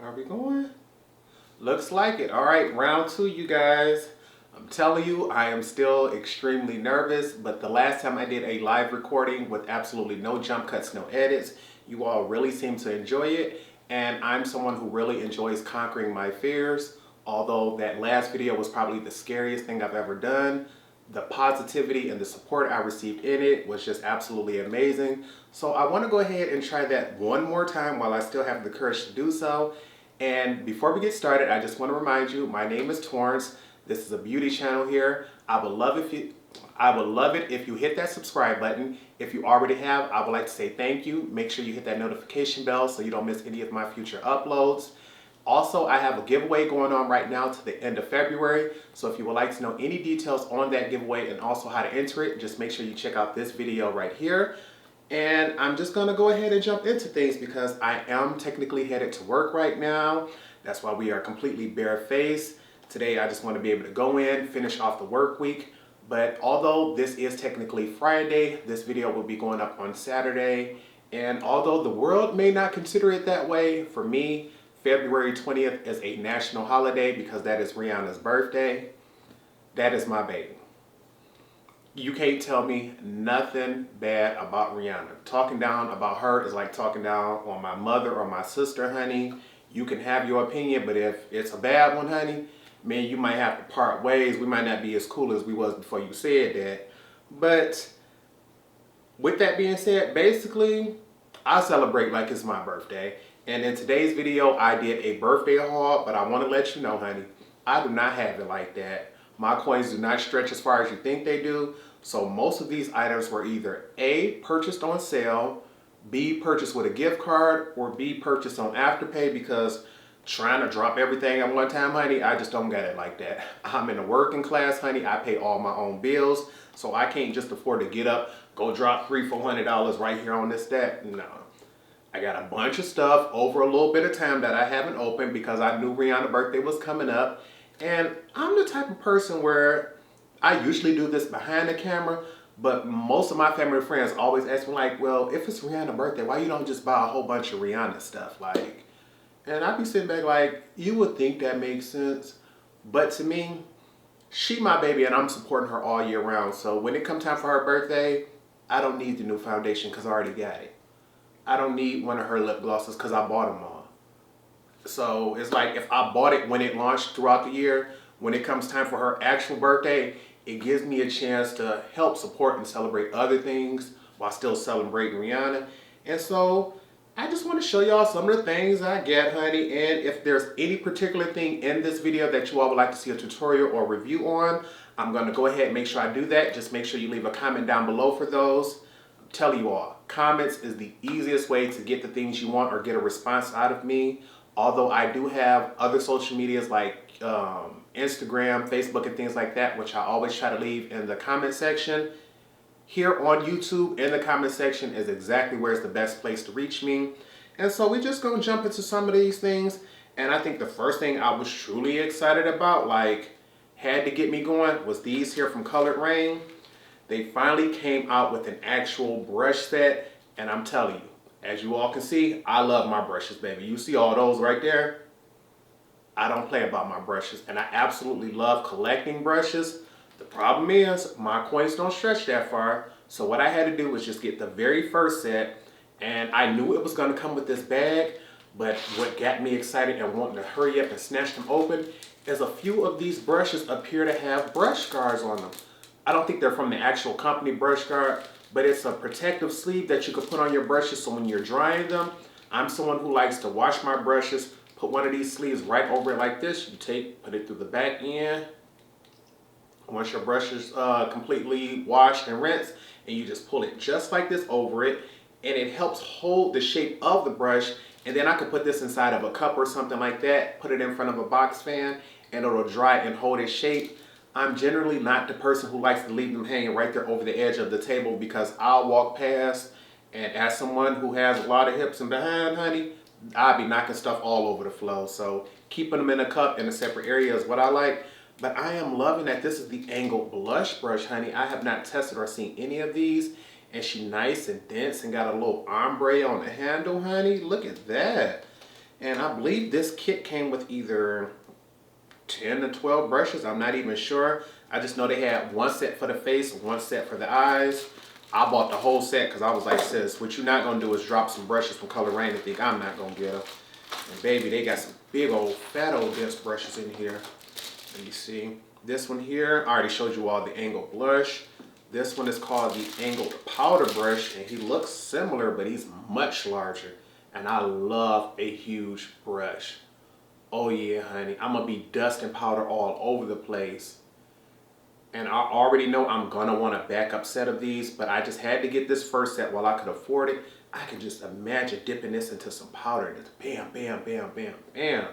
Are we going? Looks like it. All right, round two, you guys. I'm telling you, I am still extremely nervous, but the last time I did a live recording with absolutely no jump cuts, no edits, you all really seemed to enjoy it. And I'm someone who really enjoys conquering my fears. Although that last video was probably the scariest thing I've ever done, the positivity and the support I received in it was just absolutely amazing. So I want to go ahead and try that one more time while I still have the courage to do so. And before we get started, I just want to remind you, my name is Torrence. This is a beauty channel here. I would love it if you hit that subscribe button. If you already have, I would like to say thank you. Make sure you hit that notification bell so you don't miss any of my future uploads. Also, I have a giveaway going on right now to the end of February. So if you would like to know any details on that giveaway and also how to enter it, just make sure you check out this video right here. And I'm just gonna go ahead and jump into things because I am technically headed to work right now. That's why we are completely barefaced. Today, I just want to be able to go in, finish off the work week. But although this is technically Friday, this video will be going up on Saturday. And although the world may not consider it that way, for me, February 20th is a national holiday because that is Rihanna's birthday. That is my baby. You can't tell me nothing bad about Rihanna. Talking down about her is like talking down on my mother or my sister, honey. You can have your opinion, but if it's a bad one, honey, man, you might have to part ways. We might not be as cool as we was before you said that. But with that being said, basically, I celebrate like it's my birthday. And in today's video, I did a birthday haul, but I want to let you know, honey, I do not have it like that. My coins do not stretch as far as you think they do. So most of these items were either A, purchased on sale, B, purchased with a gift card, or B, purchased on Afterpay because trying to drop everything at one time, honey, I just don't get it like that. I'm in a working class, honey. I pay all my own bills. So I can't just afford to get up, go drop $300-400 right here on this, that. No. I got a bunch of stuff over a little bit of time that I haven't opened because I knew Rihanna's birthday was coming up. And I'm the type of person where I usually do this behind the camera, but most of my family and friends always ask me like, well, if it's Rihanna's birthday, why you don't just buy a whole bunch of Rihanna stuff? Like, and I'd be sitting back like, you would think that makes sense. But to me, she my baby and I'm supporting her all year round. So when it comes time for her birthday, I don't need the new foundation because I already got it. I don't need one of her lip glosses because I bought them all. So it's like if I bought it when it launched throughout the year, when it comes time for her actual birthday, it gives me a chance to help support and celebrate other things while still celebrating Rihanna. And so I just want to show y'all some of the things I get, honey. And if there's any particular thing in this video that you all would like to see a tutorial or review on, I'm going to go ahead and make sure I do that. Just make sure you leave a comment down below for those. Tell you all, comments is the easiest way to get the things you want or get a response out of me. Although I do have other social medias like Instagram, Facebook, and things like that, which I always try to leave in the comment section. Here on YouTube, in the comment section is exactly where it's the best place to reach me. And so we're just going to jump into some of these things. And I think the first thing I was truly excited about, like had to get me going, was these here from Raine. They finally came out with an actual brush set, and I'm telling you, as you all can see, I love my brushes, baby. You see all those right there? I don't play about my brushes, and I absolutely love collecting brushes. The problem is, my coins don't stretch that far, so what I had to do was just get the very first set, and I knew it was going to come with this bag, but what got me excited and wanting to hurry up and snatch them open is a few of these brushes appear to have brush guards on them. I don't think they're from the actual company brush guard, but it's a protective sleeve that you can put on your brushes so when you're drying them, I'm someone who likes to wash my brushes, put one of these sleeves right over it like this. You put it through the back end. Once your brush is completely washed and rinsed, and you just pull it just like this over it, and it helps hold the shape of the brush. And then I could put this inside of a cup or something like that, put it in front of a box fan, and it'll dry and hold its shape. I'm generally not the person who likes to leave them hanging right there over the edge of the table because I'll walk past, and as someone who has a lot of hips and behind, honey, I'll be knocking stuff all over the floor. So keeping them in a cup in a separate area is what I like. But I am loving that this is the angled blush brush, honey. I have not tested or seen any of these. And she's nice and dense and got a little ombre on the handle, honey. Look at that. And I believe this kit came with either 10 to 12 brushes. I'm not even sure. I just know they had one set for the face, one set for the eyes. I bought the whole set because I was like, sis, what you're not going to do is drop some brushes from Color Raine and think I'm not going to get them. And baby, they got some big old fat old dense brushes in here. Let me see. This one here, I already showed you all the angled blush. This one is called the angled powder brush, and he looks similar, but he's much larger. And I love a huge brush. Oh yeah, honey, I'm gonna be dusting powder all over the place. And I already know I'm gonna want a backup set of these, but I just had to get this first set while I could afford it. I can just imagine dipping this into some powder. Just bam, bam, bam, bam, bam.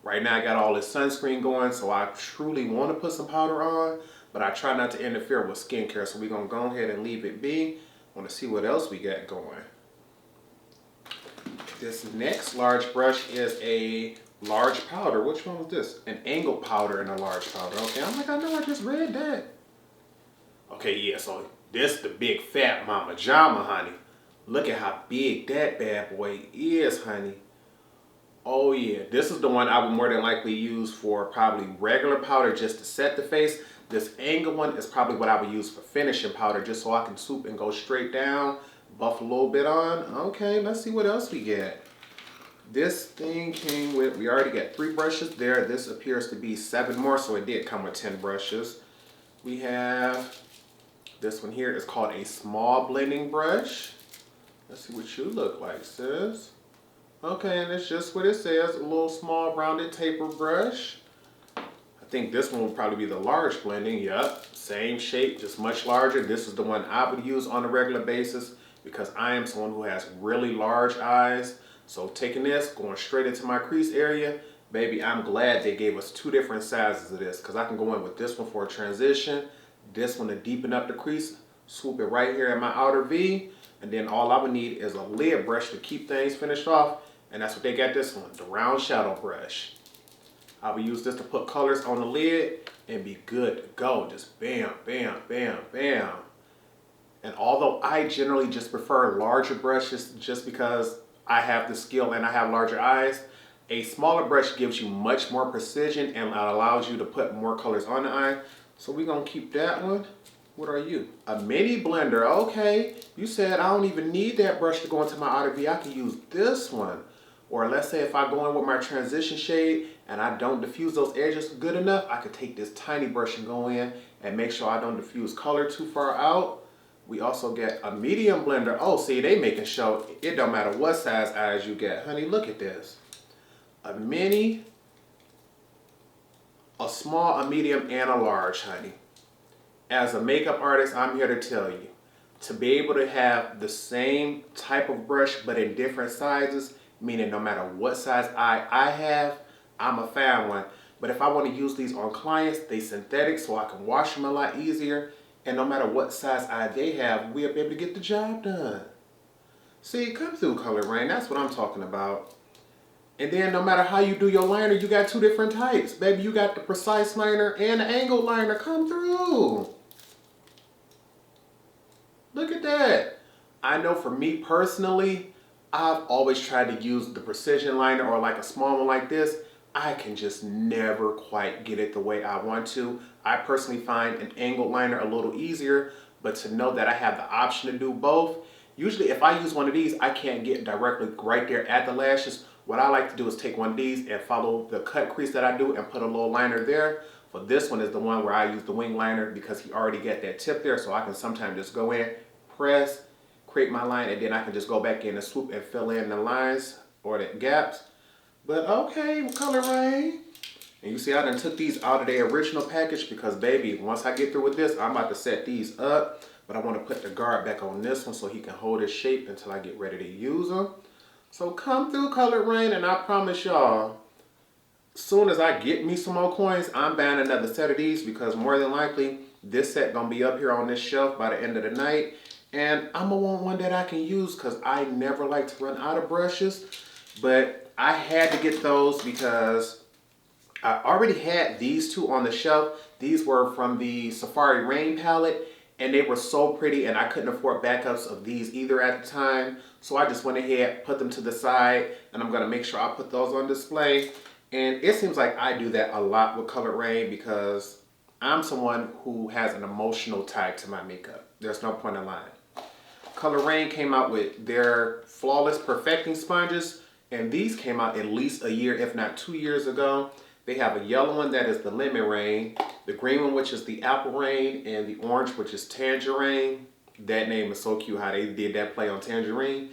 Right now I got all this sunscreen going, so I truly want to put some powder on, but I try not to interfere with skincare, so we're going to go ahead and leave it be. I want to see what else we got going. This next large brush is a large powder. Which one was this? An angled powder and a large powder. Okay, I'm like, I know I just read that. Okay, yeah, so this the big fat mama jama, honey. Look at how big that bad boy is, honey. Oh yeah, this is the one I would more than likely use for probably regular powder just to set the face. This angle one is probably what I would use for finishing powder, just so I can swoop and go straight down, buff a little bit on. Okay, let's see what else we get. This thing came with, we already got 3 brushes there. This appears to be 7 more, so it did come with 10 brushes. We have this one here. It's called a small blending brush. Let's see what you look like, sis. Okay, and it's just what it says, a little small rounded taper brush. I think this one will probably be the large blending. Yep, same shape, just much larger. This is the one I would use on a regular basis because I am someone who has really large eyes. So taking this, going straight into my crease area, baby, I'm glad they gave us 2 different sizes of this because I can go in with this one for a transition, this one to deepen up the crease, swoop it right here in my outer V, and then all I would need is a lid brush to keep things finished off. And that's what they got this one, the round shadow brush. I will use this to put colors on the lid and be good to go. Just bam, bam, bam, bam. And although I generally just prefer larger brushes just because I have the skill and I have larger eyes, a smaller brush gives you much more precision and allows you to put more colors on the eye. So we're gonna keep that one. What are you? A mini blender, okay. You said I don't even need that brush to go into my outer V. I can use this one. Or let's say if I go in with my transition shade and I don't diffuse those edges good enough, I could take this tiny brush and go in and make sure I don't diffuse color too far out. We also get a medium blender. Oh, see, they making sure it don't matter what size eyes you get. Honey, look at this. A mini, a small, a medium, and a large, honey. As a makeup artist, I'm here to tell you, to be able to have the same type of brush but in different sizes, meaning no matter what size eye I have, I'm a fan one. But if I want to use these on clients, they synthetic so I can wash them a lot easier. And no matter what size eye they have, we'll be able to get the job done. See, come through, Color Raine. That's what I'm talking about. And then no matter how you do your liner, you got 2 different types. Baby, you got the precise liner and the angled liner. Come through. Look at that. I know for me personally, I've always tried to use the precision liner or like a small one like this. I can just never quite get it the way I want to. I personally find an angled liner a little easier, but to know that I have the option to do both. Usually if I use one of these, I can't get directly right there at the lashes. What I like to do is take one of these and follow the cut crease that I do and put a little liner there. For this one is the one where I use the wing liner because he already got that tip there, so I can sometimes just go in, press, create my line, and then I can just go back in and swoop and fill in the lines or the gaps. But okay, Color Raine. And you see I done took these out of their original package because baby, once I get through with this, I'm about to set these up. But I want to put the guard back on this one so he can hold his shape until I get ready to use them. So come through, Color Raine, and I promise y'all, as soon as I get me some more coins, I'm buying another set of these because more than likely, this set gonna be up here on this shelf by the end of the night. And I'm gonna want one that I can use because I never like to run out of brushes. But I had to get those because I already had these 2 on the shelf. These were from the Safari Raine palette. and they were so pretty, and I couldn't afford backups of these either at the time. So I just went ahead, put them to the side, and I'm gonna make sure I put those on display. And it seems like I do that a lot with Colored Raine because I'm someone who has an emotional tie to my makeup. There's no point in lying. Colored Raine came out with their Flawless Perfecting Sponges, and these came out at least a year, if not 2 years ago. They have a yellow one that is the Lemon Raine, the green one which is the Apple Raine, and the orange which is TangerRaine. That name is so cute how they did that play on Tangerine.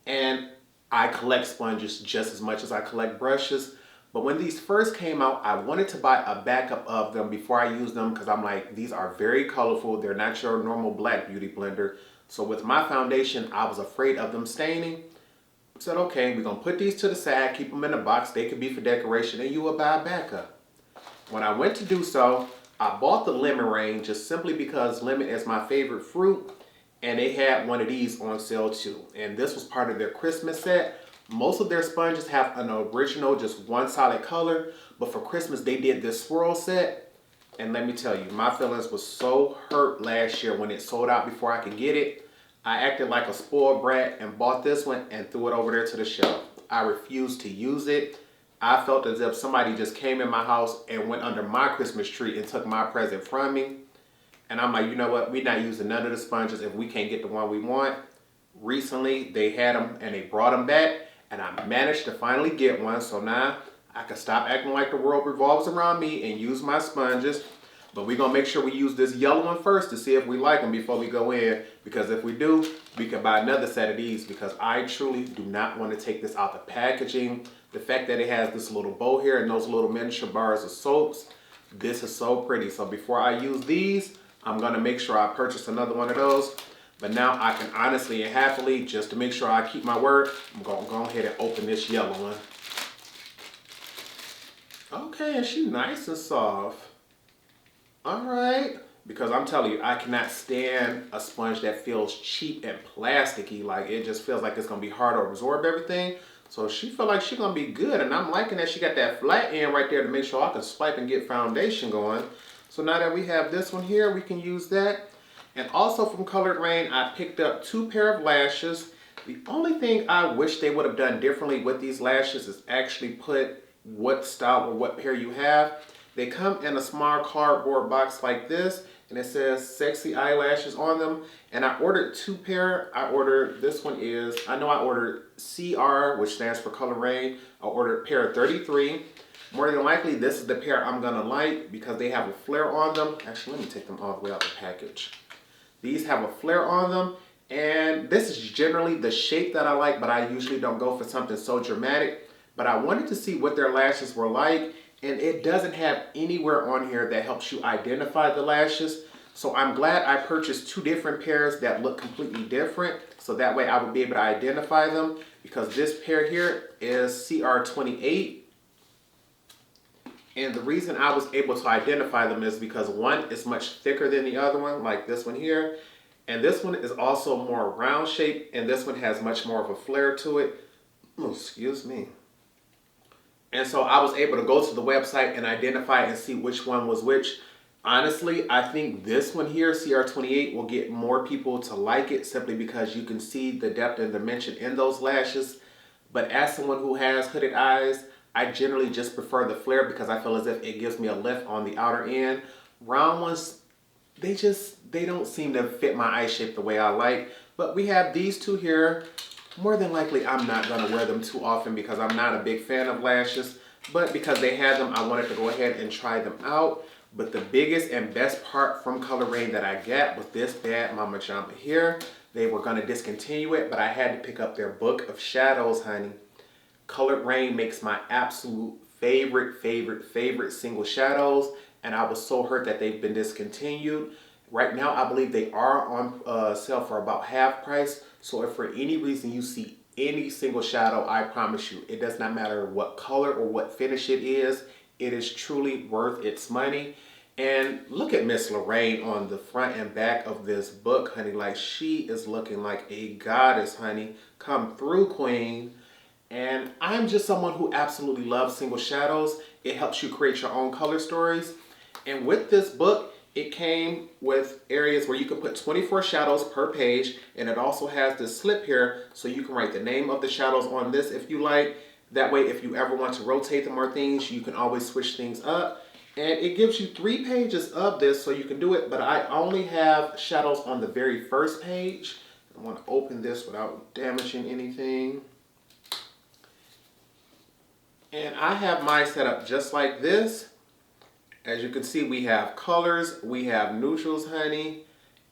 And I collect sponges just as much as I collect brushes. But when these first came out, I wanted to buy a backup of them before I use them because I'm like, these are very colorful. They're not your normal black beauty blender. So with my foundation, I was afraid of them staining. I said, okay, we're gonna put these to the side, keep them in a box. They could be for decoration and you will buy a backup. When I went to do so, I bought the Lemon Raine just simply because lemon is my favorite fruit. And they had one of these on sale too. And this was part of their Christmas set. Most of their sponges have an original, just one solid color. But for Christmas, they did this swirl set. And let me tell you, my feelings was so hurt last year when it sold out before I could get it. I acted like a spoiled brat and bought this one and threw it over there to the shelf. I refused to use it. I felt as if somebody just came in my house and went under my Christmas tree and took my present from me. And I'm like, you know what? We're not using none of the sponges if we can't get the one we want. Recently, they had them and they brought them back. And I managed to finally get one. So now I can stop acting like the world revolves around me and use my sponges. But we're going to make sure we use this yellow one first to see if we like them before we go in. Because if we do, we can buy another set of these. Because I truly do not want to take this out the packaging. The fact that it has this little bow here and those little miniature bars of soaps. This is so pretty. So before I use these, I'm going to make sure I purchase another one of those. But now I can honestly and happily, just to make sure I keep my word, I'm going to go ahead and open this yellow one. Okay, and she's nice and soft. All right. Because I'm telling you, I cannot stand a sponge that feels cheap and plasticky. Like, it just feels like it's going to be hard to absorb everything. So she feel like she's going to be good. And I'm liking that she got that flat end right there to make sure I can swipe and get foundation going. So now that we have this one here, we can use that. And also from Colored Raine, I picked up 2 pair of lashes. The only thing I wish they would have done differently with these lashes is actually put what style or what pair you have. They come in a small cardboard box like this, and it says sexy eyelashes on them. And I ordered 2 pair. I ordered, this one is, I know I ordered CR, which stands for Colored Raine. I ordered pair 33. More than likely, this is the pair I'm gonna like because they have a flare on them. Actually, let me take them all the way out the package. These have a flare on them, and this is generally the shape that I like, but I usually don't go for something so dramatic. But I wanted to see what their lashes were like, and it doesn't have anywhere on here that helps you identify the lashes. So I'm glad I purchased 2 different pairs that look completely different, so that way I would be able to identify them, because this pair here is CR28. And the reason I was able to identify them is because one is much thicker than the other one, like this one here. And this one is also more round shaped, and this one has much more of a flare to it. Oh, excuse me. And so I was able to go to the website and identify and see which one was which. Honestly, I think this one here, CR28, will get more people to like it simply because you can see the depth and dimension in those lashes. But as someone who has hooded eyes, I generally just prefer the flare because I feel as if it gives me a lift on the outer end. Round ones, they don't seem to fit my eye shape the way I like. But we have these 2 here. More than likely, I'm not going to wear them too often because I'm not a big fan of lashes. But because they had them, I wanted to go ahead and try them out. But the biggest and best part from Colored Raine that I got was this bad mama jumper here. They were going to discontinue it, but I had to pick up their book of shadows, honey. Colored Raine makes my absolute favorite single shadows, and I was so hurt that they've been discontinued. Right now, I believe they are on sale for about half price. So if for any reason you see any single shadow, I promise you, it does not matter what color or what finish it is truly worth its money. And look at Miss Lorraine on the front and back of this book, honey. Like, she is looking like a goddess, honey. Come through, queen. And I'm just someone who absolutely loves single shadows. It helps you create your own color stories. And with this book, it came with areas where you can put 24 shadows per page, and it also has this slip here so you can write the name of the shadows on this if you like. That way, if you ever want to rotate them or things, you can always switch things up. And it gives you 3 pages of this so you can do it, but I only have shadows on the very first page. I want to open this without damaging anything. And I have mine set up just like this. As you can see, we have colors, we have neutrals, honey,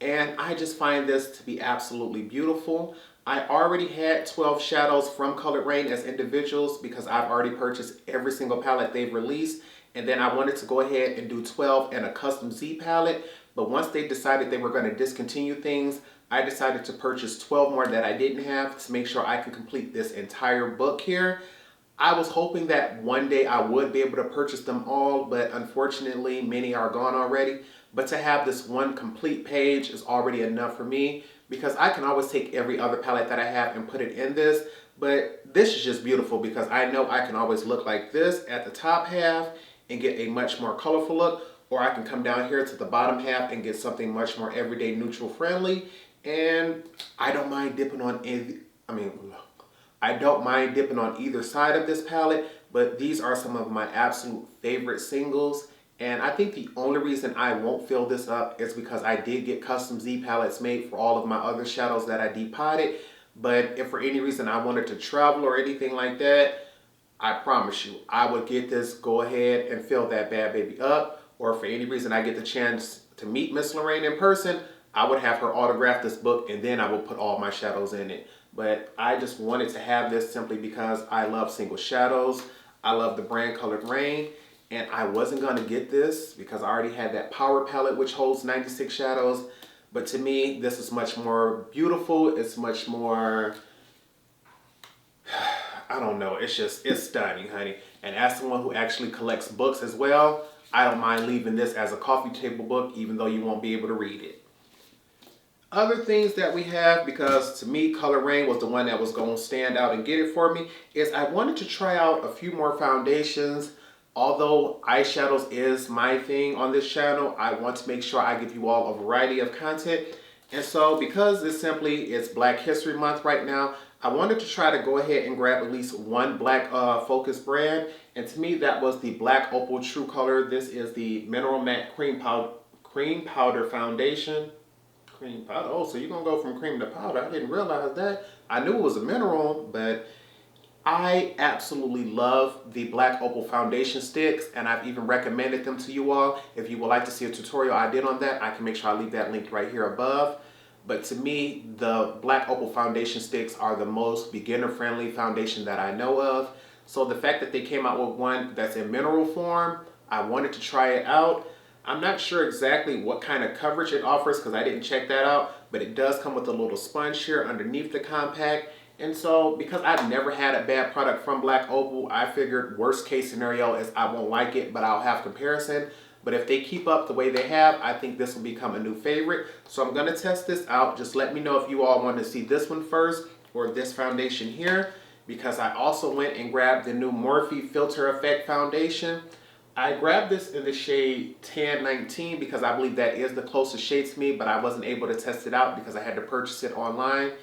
and I just find this to be absolutely beautiful. I already had 12 shadows from Raine as individuals because I've already purchased every single palette they've released, and then I wanted to go ahead and do 12 in a custom Z palette, but once they decided they were going to discontinue things, I decided to purchase 12 more that I didn't have to make sure I can complete this entire book here. I was hoping that one day I would be able to purchase them all, but unfortunately many are gone already. But to have this one complete page is already enough for me because I can always take every other palette that I have and put it in this. But this is just beautiful because I know I can always look like this at the top half and get a much more colorful look, or I can come down here to the bottom half and get something much more everyday neutral friendly. And I don't mind dipping on I don't mind dipping on either side of this palette, but these are some of my absolute favorite singles. And I think the only reason I won't fill this up is because I did get custom Z palettes made for all of my other shadows that I depotted. But if for any reason I wanted to travel or anything like that, I promise you, I would get this, go ahead and fill that bad baby up. Or if for any reason I get the chance to meet Miss Raine in person, I would have her autograph this book and then I will put all my shadows in it. But I just wanted to have this simply because I love single shadows. I love the brand Raine. And I wasn't going to get this because I already had that Power palette which holds 96 shadows. But to me, this is much more beautiful. It's much more, I don't know, it's stunning, honey. And as someone who actually collects books as well, I don't mind leaving this as a coffee table book even though you won't be able to read it. Other things that we have, because to me Raine was the one that was going to stand out and get it for me, is I wanted to try out a few more foundations. Although eyeshadows is my thing on this channel, I want to make sure I give you all a variety of content. And so because it's Black History Month right now, I wanted to try to go ahead and grab at least one black focus brand. And to me that was the Black Opal True Color. This is the Mineral Matte Cream Powder Foundation. Cream powder. Oh, so you're going to go from cream to powder. I didn't realize that. I knew it was a mineral, but I absolutely love the Black Opal foundation sticks, and I've even recommended them to you all. If you would like to see a tutorial I did on that, I can make sure I leave that link right here above. But to me, the Black Opal foundation sticks are the most beginner-friendly foundation that I know of. So the fact that they came out with one that's in mineral form, I wanted to try it out. I'm not sure exactly what kind of coverage it offers because I didn't check that out, but it does come with a little sponge here underneath the compact. And so because I've never had a bad product from Black Opal, I figured worst case scenario is I won't like it, but I'll have comparison. But if they keep up the way they have, I think this will become a new favorite. So I'm going to test this out. Just let me know if you all want to see this one first or this foundation here, because I also went and grabbed the new Morphe Filter Effect Foundation. I grabbed this in the shade Tan 19 because I believe that is the closest shade to me, but I wasn't able to test it out because I had to purchase it online.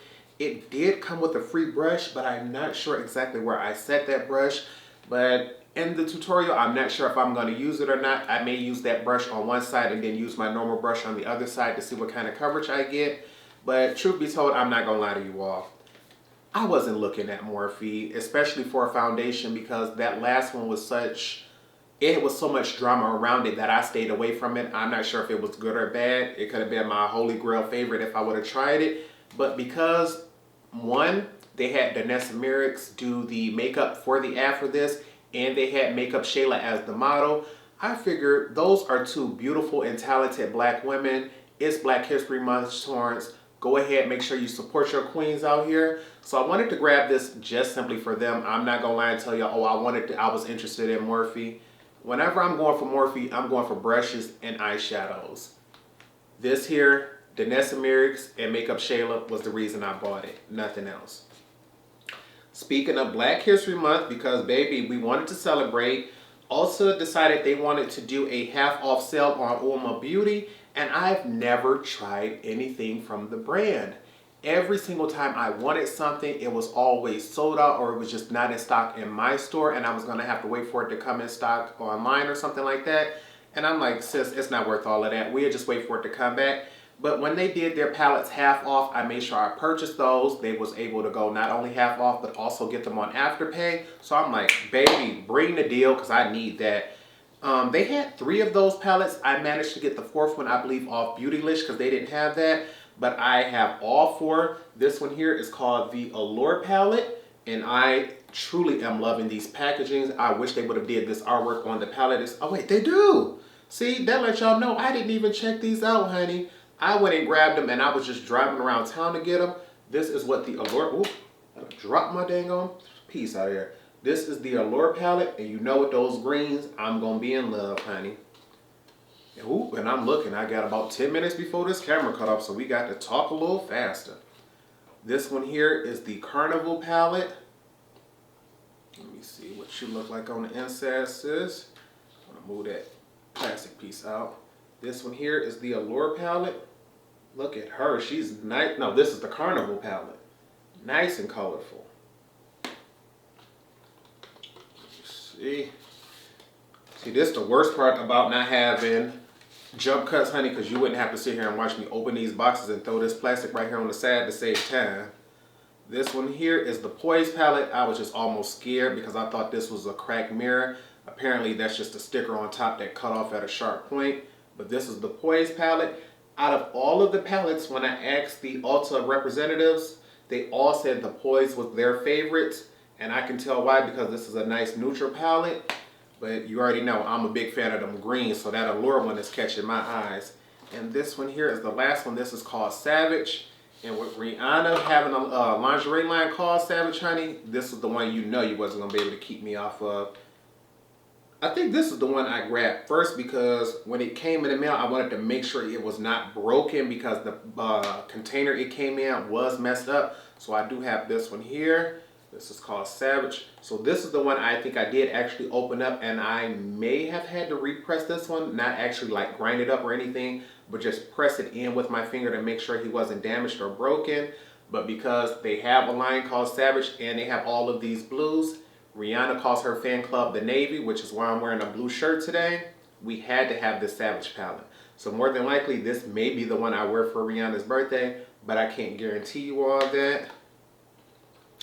It did come with a free brush, but I'm not sure exactly where I set that brush. But in the tutorial, I'm not sure if I'm going to use it or not. I may use that brush on one side and then use my normal brush on the other side to see what kind of coverage I get. But truth be told, I'm not going to lie to you all. I wasn't looking at Morphe, especially for a foundation, because that last one was it was so much drama around it that I stayed away from it. I'm not sure if it was good or bad. It could have been my holy grail favorite if I would have tried it. But because, one, they had Danessa Merrick's do the makeup for the ad for this, and they had Makeup Shayla as the model, I figured those are two beautiful and talented black women. It's Black History Month, Torrance. Go ahead, make sure you support your queens out here. So I wanted to grab this just simply for them. I'm not gonna lie and tell you, oh, I was interested in Morphe. Whenever I'm going for Morphe, I'm going for brushes and eyeshadows. This here, Danessa Merrick's and Makeup Shayla, was the reason I bought it, nothing else. Speaking of Black History Month, because baby, we wanted to celebrate, Also decided they wanted to do a half off sale on Ulma Beauty, and I've never tried anything from the brand. Every single time I wanted something, it was always sold out or it was just not in stock in my store, and I was gonna have to wait for it to come in stock online or something like that. And I'm like, sis, it's not worth all of that. We'll just wait for it to come back. But when they did their palettes half off, I made sure I purchased those. They was able to go not only half off, but also get them on Afterpay. So I'm like, baby, bring the deal because I need that. They had 3 of those palettes. I managed to get the 4th one, I believe, off Beautylish because they didn't have that. But I have all 4. This one here is called the Allure Palette. And I truly am loving these packagings. I wish they would have did this artwork on the palette. Oh, wait, they do. See, that lets y'all know I didn't even check these out, honey. I went and grabbed them and I was just driving around town to get them. This is what the Allure, ooh, I dropped my dang on piece out here. This is the Allure palette, and you know with those greens, I'm gonna be in love, honey. Ooh, and I'm looking, I got about 10 minutes before this camera cut off, so we got to talk a little faster. This one here is the Carnival palette. Let me see what you look like on the inside, sis. I'm gonna move that plastic piece out. This one here is the Allure palette. Look at her, she's nice. No, this is the Carnival palette. Nice and colorful. See, this is the worst part about not having jump cuts, honey, because you wouldn't have to sit here and watch me open these boxes and throw this plastic right here on the side to save time. This one here is the Poise palette. I was just almost scared because I thought this was a cracked mirror. Apparently that's just a sticker on top that cut off at a sharp point. But this is the Poise palette. Out of all of the palettes, when I asked the Ulta representatives, they all said the Poise was their favorite. And I can tell why, because this is a nice neutral palette. But you already know I'm a big fan of them greens, so that Allure one is catching my eyes. And this one here is the last one. This is called Savage. And with Rihanna having a lingerie line called Savage, honey, this is the one you know you wasn't going to be able to keep me off of. I think this is the one I grabbed first because when it came in the mail, I wanted to make sure it was not broken because the container it came in was messed up. So I do have this one here. This is called Savage. So this is the one I think I did actually open up, and I may have had to repress this one, not actually like grind it up or anything, but just press it in with my finger to make sure he wasn't damaged or broken. But because they have a line called Savage and they have all of these blues, Rihanna calls her fan club the Navy, which is why I'm wearing a blue shirt today. We had to have this Savage palette. So more than likely, this may be the one I wear for Rihanna's birthday, but I can't guarantee you all that.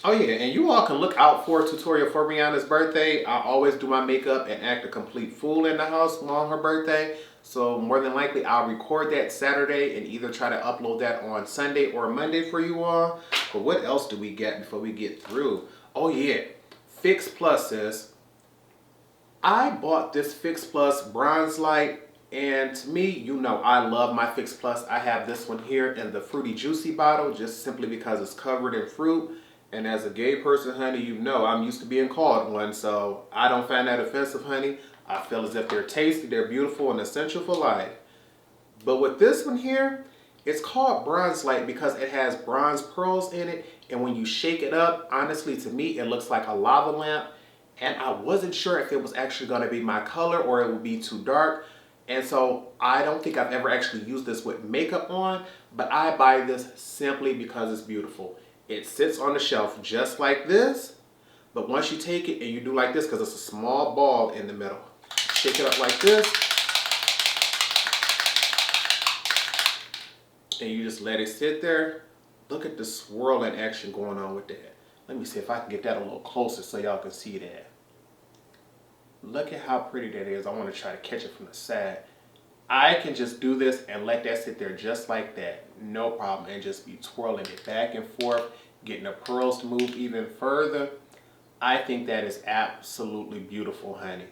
Oh yeah, and you all can look out for a tutorial for Rihanna's birthday. I always do my makeup and act a complete fool in the house on her birthday. So more than likely, I'll record that Saturday and either try to upload that on Sunday or Monday for you all. But what else do we get before we get through? Oh yeah, Fix Plus sis. I bought this Fix Plus Bronze Light, and to me, you know I love my Fix Plus. I have this one here in the Fruity Juicy bottle just simply because it's covered in fruit. And as a gay person, honey, you know I'm used to being called one, so I don't find that offensive, honey. I feel as if they're tasty, they're beautiful, and essential for life. But with this one here, it's called Bronze Light because it has bronze pearls in it, and when you shake it up, honestly, to me, it looks like a lava lamp. And I wasn't sure if it was actually going to be my color or it would be too dark. And so I don't think I've ever actually used this with makeup on, but I buy this simply because it's beautiful. It sits on the shelf just like this, but once you take it and you do like this, because it's a small ball in the middle, shake it up like this, and you just let it sit there. Look at the swirling action going on with that. Let me see if I can get that a little closer so y'all can see that. Look at how pretty that is. I want to try to catch it from the side. I can just do this and let that sit there just like that, no problem, and just be twirling it back and forth, getting the pearls to move even further. I think that is absolutely beautiful, honey.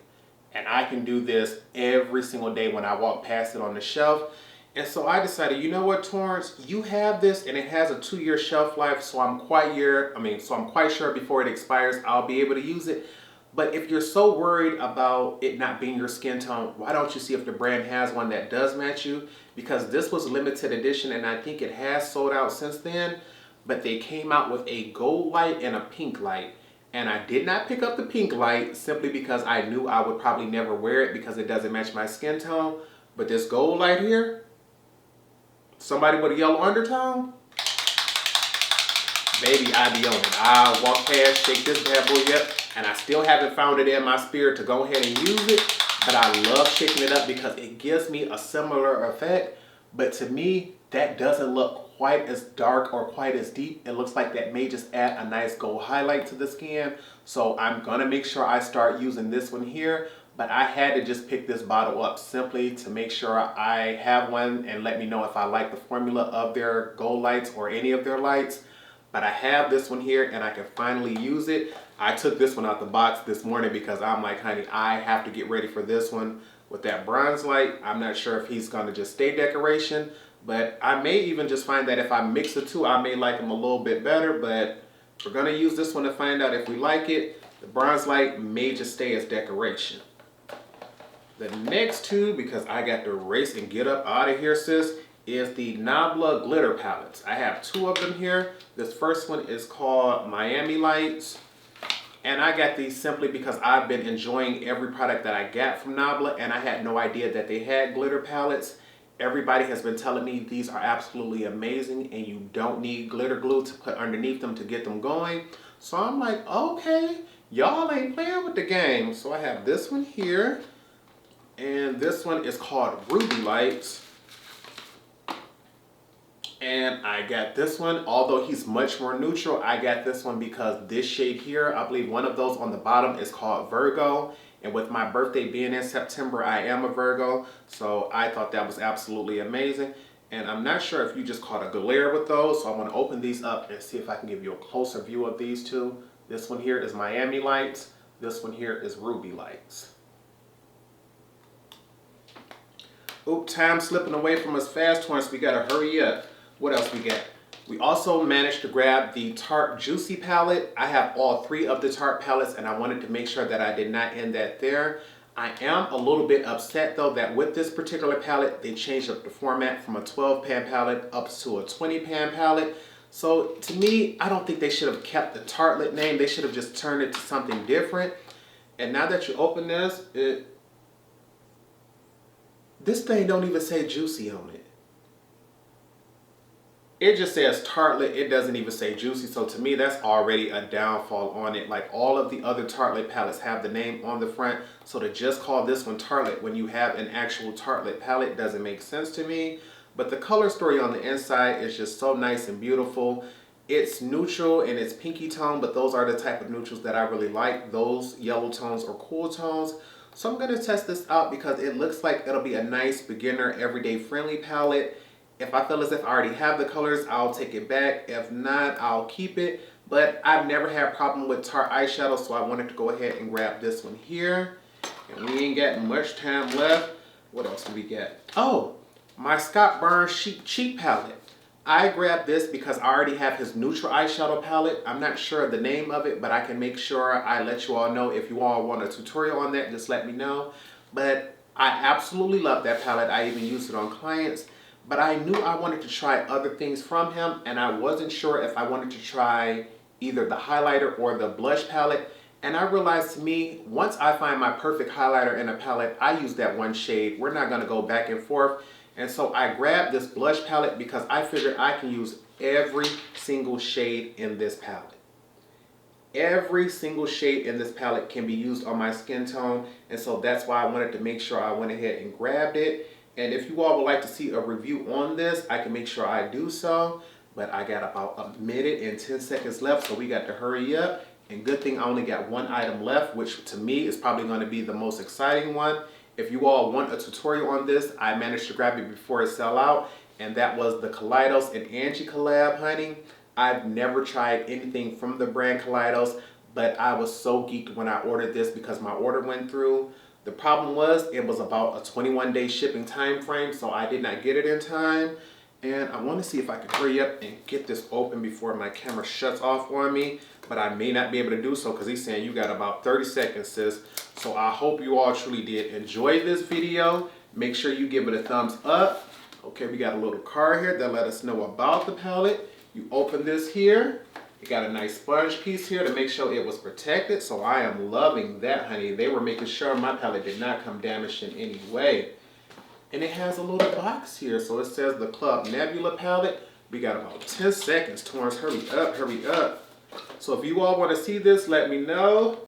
And I can do this every single day when I walk past it on the shelf. And so I decided, you know what, Torrence, you have this and it has a 2-year shelf life, so I'm quite sure before it expires, I'll be able to use it. But if you're so worried about it not being your skin tone, why don't you see if the brand has one that does match you? Because this was limited edition and I think it has sold out since then. But they came out with a gold light and a pink light. And I did not pick up the pink light simply because I knew I would probably never wear it because it doesn't match my skin tone. But this gold light here, somebody with a yellow undertone, baby, I be on it. I walk past, shake this bad boy up, and I still haven't found it in my spirit to go ahead and use it. But I love shaking it up because it gives me a similar effect. But to me, that doesn't look quite as dark or quite as deep. It looks like that may just add a nice gold highlight to the skin. So I'm gonna make sure I start using this one here. But I had to just pick this bottle up simply to make sure I have one and let me know if I like the formula of their gold lights or any of their lights. But I have this one here and I can finally use it. I took this one out the box this morning because I'm like, honey, I have to get ready for this one with that bronze light. I'm not sure if he's gonna just stay decoration, but I may even just find that if I mix the two, I may like him a little bit better, but we're gonna use this one to find out if we like it. The bronze light may just stay as decoration. The next two, because I got to race and get up out of here, sis, is the Nabla glitter palettes. I have two of them here. This first one is called Miami Lights. And I got these simply because I've been enjoying every product that I got from Nabla, and I had no idea that they had glitter palettes. Everybody has been telling me these are absolutely amazing and you don't need glitter glue to put underneath them to get them going. So I'm like, okay, y'all ain't playing with the game. So I have this one here, and this one is called Ruby Lights. And I got this one, although he's much more neutral, I got this one because this shade here, I believe one of those on the bottom is called Virgo. And with my birthday being in September, I am a Virgo. So I thought that was absolutely amazing. And I'm not sure if you just caught a glare with those. So I'm gonna open these up and see if I can give you a closer view of these two. This one here is Miami Lights. This one here is Ruby Lights. Oop, time slipping away from us fast, Torrence. We gotta hurry up. What else we got? We also managed to grab the Tarte Juicy palette. I have all three of the Tarte palettes and I wanted to make sure that I did not end that there. I am a little bit upset though that with this particular palette, they changed up the format from a 12 pan palette up to a 20 pan palette. So to me, I don't think they should have kept the Tartelette name. They should have just turned it to something different. And now that you open this, this thing don't even say Juicy on it. It just says Tartelette, it doesn't even say Juicy, so to me that's already a downfall on it. Like all of the other Tartelette palettes have the name on the front, so to just call this one Tartelette when you have an actual Tartelette palette doesn't make sense to me. But the color story on the inside is just so nice and beautiful. It's neutral and it's pinky tone, but those are the type of neutrals that I really like, those yellow tones or cool tones. So I'm going to test this out because it looks like it'll be a nice beginner, everyday friendly palette. If I feel as if I already have the colors, I'll take it back. If not, I'll keep it. But I've never had a problem with Tarte eyeshadow, so I wanted to go ahead and grab this one here. And we ain't got much time left. What else do we get? Oh, my Scott Burns Chic Cheek palette. I grabbed this because I already have his neutral eyeshadow palette. I'm not sure of the name of it, but I can make sure I let you all know. If you all want a tutorial on that, just let me know. But I absolutely love that palette. I even used it on clients. But I knew I wanted to try other things from him, and I wasn't sure if I wanted to try either the highlighter or the blush palette. And I realized to me, once I find my perfect highlighter in a palette, I use that one shade. We're not gonna go back and forth. And so I grabbed this blush palette because I figured I can use every single shade in this palette. Every single shade in this palette can be used on my skin tone. And so that's why I wanted to make sure I went ahead and grabbed it. And if you all would like to see a review on this, I can make sure I do so. But I got about a minute and 10 seconds left, so we got to hurry up. And good thing I only got one item left, which to me is probably going to be the most exciting one. If you all want a tutorial on this, I managed to grab it before it sell out. And that was the Kaleidos and Angie collab, honey. I've never tried anything from the brand Kaleidos, but I was so geeked when I ordered this because my order went through. The problem was it was about a 21-day shipping time frame, so I did not get it in time. And I want to see if I can hurry up and get this open before my camera shuts off on me. But I may not be able to do so because he's saying you got about 30 seconds, sis. So I hope you all truly did enjoy this video. Make sure you give it a thumbs up. Okay, we got a little card here that let us know about the palette. You open this here, It got a nice sponge piece here to make sure it was protected. So I am loving that, honey. They were making sure my palette did not come damaged in any way. And it has a little box here. So it says the Club Nabla palette. We got about 10 seconds, Torrence. Hurry up, hurry up. So if you all want to see this, let me know.